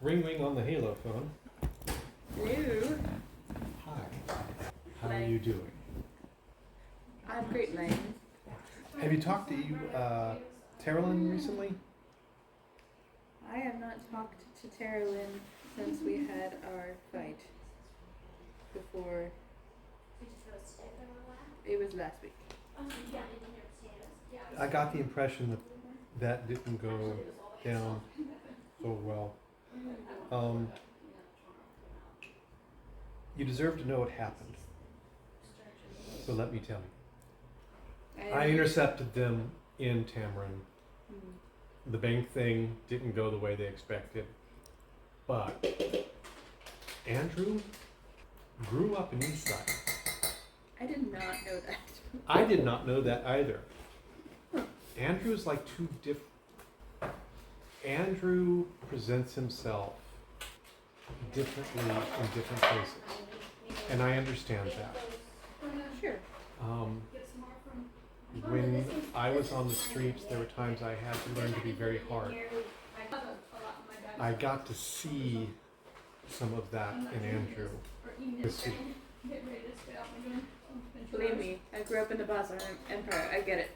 Ring ring on the Halo phone. Hello. Hi. How are you doing? I'm great, Lange. Have you talked to Theraline recently? I have not talked to Theraline since we had our fight. Before. It was last week. I got the impression that that didn't go down so well. You deserve to know what happened. So let me tell you. I intercepted them in Tamarin. The bank thing didn't go the way they expected. But Andrew grew up in Eastside. I did not know that. I did not know that either. Andrew's like two different. Andrew presents himself differently in different places, and I understand that. Sure. When I was on the streets, there were times I had to learn to be very hard. I got to see some of that in Andrew this week. Believe me, I grew up in the Basel Empire. I get it.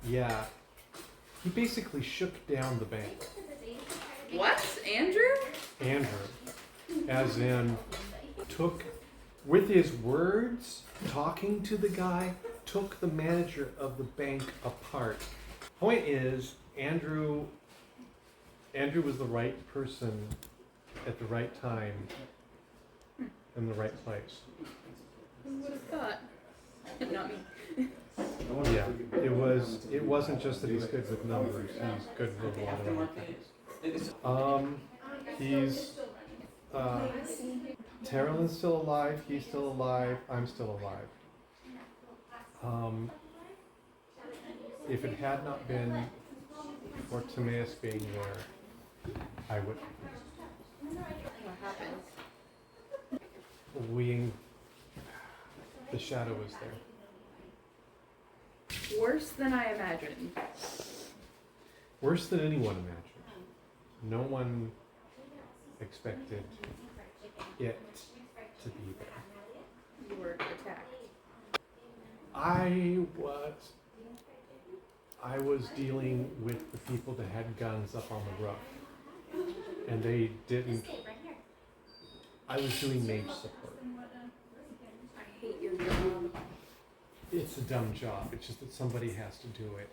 Yeah. He basically shook down the bank. What? Andrew? Andrew, as in, took, with his words, talking to the guy, took the manager of the bank apart. Point is, Andrew was the right person at the right time in the right place. Who would have thought? Not me. Yeah, it wasn't just that he's good with numbers, he's good with a lot of other things. Terrell's still alive, he's still alive, I'm still alive. If it had not been for Timaeus being there, I would. What happened? The shadow was there. Worse than I imagined. Worse than anyone imagined. No one expected it to be there. You were attacked. I was dealing with the people that had guns up on the roof. And they didn't. I was doing mage support. I hate your job. It's a dumb job. It's just that somebody has to do it.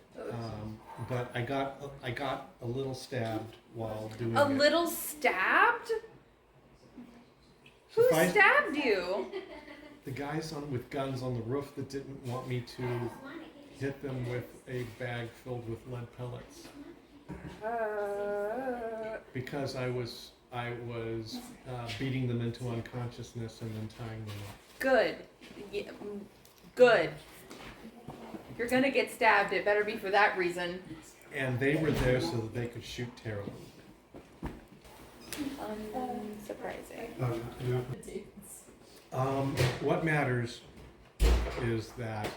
But I got a little stabbed while doing it. A little stabbed? Who stabbed you? The guys with guns on the roof that didn't want me to hit them with a bag filled with lead pellets. Because I was beating them into unconsciousness and then tying them up. Good. Yeah, good. If you're gonna get stabbed, it better be for that reason. And they were there so that they could shoot terribly. Unsurprising. What matters is that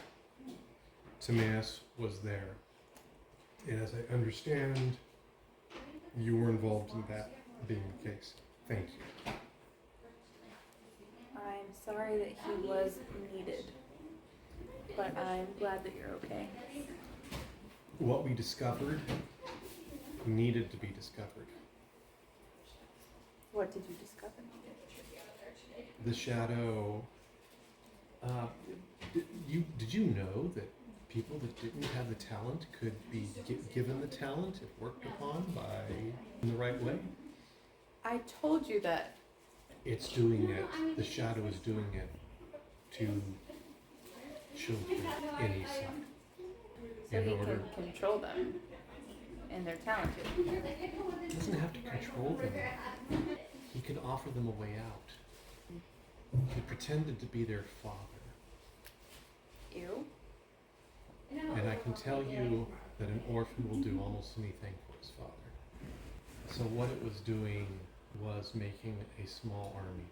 Timaeus was there. And as I understand, you were involved in that being the case. Thank you. I'm sorry that he was needed, but I'm glad that you're okay. What we discovered needed to be discovered. What did you discover? The shadow. Did you know that people that didn't have the talent could be given the talent if worked upon in the right way? I told you that. It's doing it. The shadow is doing it to children in Eastside. So he can control them, and they're talented. He doesn't have to control them. He can offer them a way out. He pretended to be their father. You? And I can tell you that an orphan will do almost anything for his father. So what it was doing was making a small army.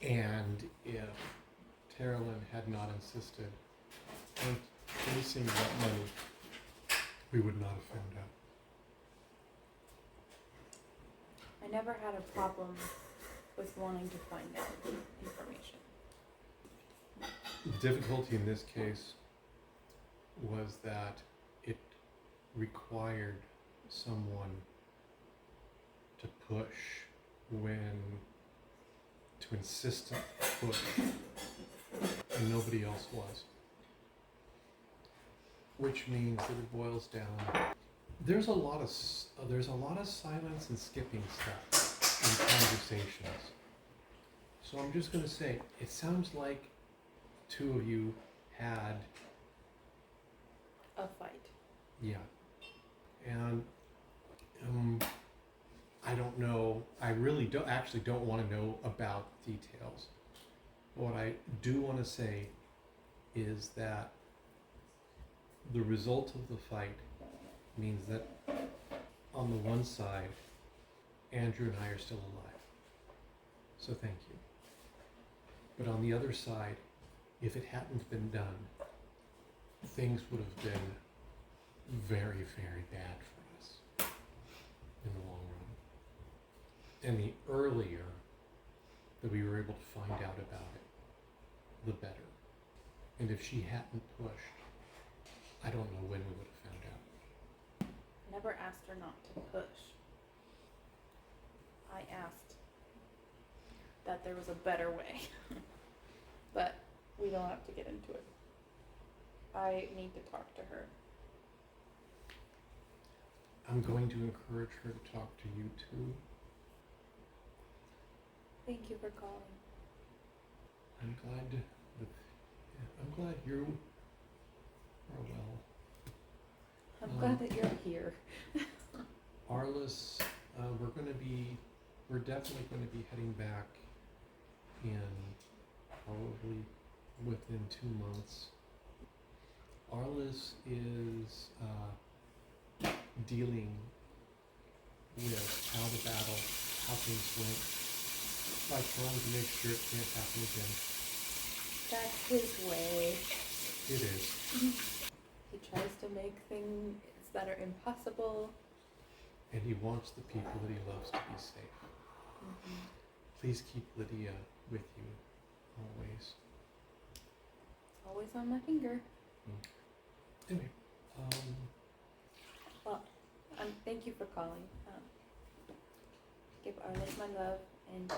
And if Theraline had not insisted on placing that money we would not have found out. I never had a problem with wanting to find out information. The difficulty in this case was that it required someone to push to insistent push, and nobody else was. Which means that it boils down. There's a lot of silence and skipping stuff in conversations. So I'm just going to say, it sounds like two of you had A fight. Yeah. And I don't know, I really don't want to know about details. What I do want to say is that the result of the fight means that on the one side, Andrew and I are still alive. So thank you. But on the other side, if it hadn't been done, things would have been very, very bad for us in the long run. And the earlier that we were able to find out about it, the better. And if she hadn't pushed, I don't know when we would have found out. Never asked her not to push. I asked that there was a better way. But we don't have to get into it. I need to talk to her. I'm going to encourage her to talk to you too. Thank you for calling. I'm glad you are well. I'm glad that you're here. Arliss, we're definitely going to be heading back in probably within 2 months. Arliss is dealing with how things went, by trying to make sure it can't happen again. That's his way. It is. He tries to make things that are impossible. And he wants the people that he loves to be safe. Mm-hmm. Please keep Lydia with you, always. Always on my finger. Anyway, Well, thank you for calling. Give Arliss my love, and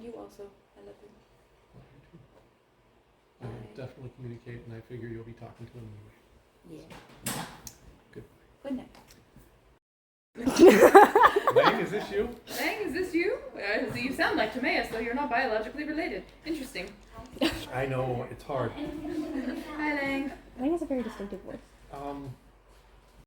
you also. I love you. I will definitely communicate, and I figure you'll be talking to him anyway. Yeah. Goodbye. Good night. Lange, is this you? Lange, is this you? You sound like Timaeus, though you're not biologically related. Interesting. I know, it's hard. Hi, Lange. Lange has a very distinctive voice.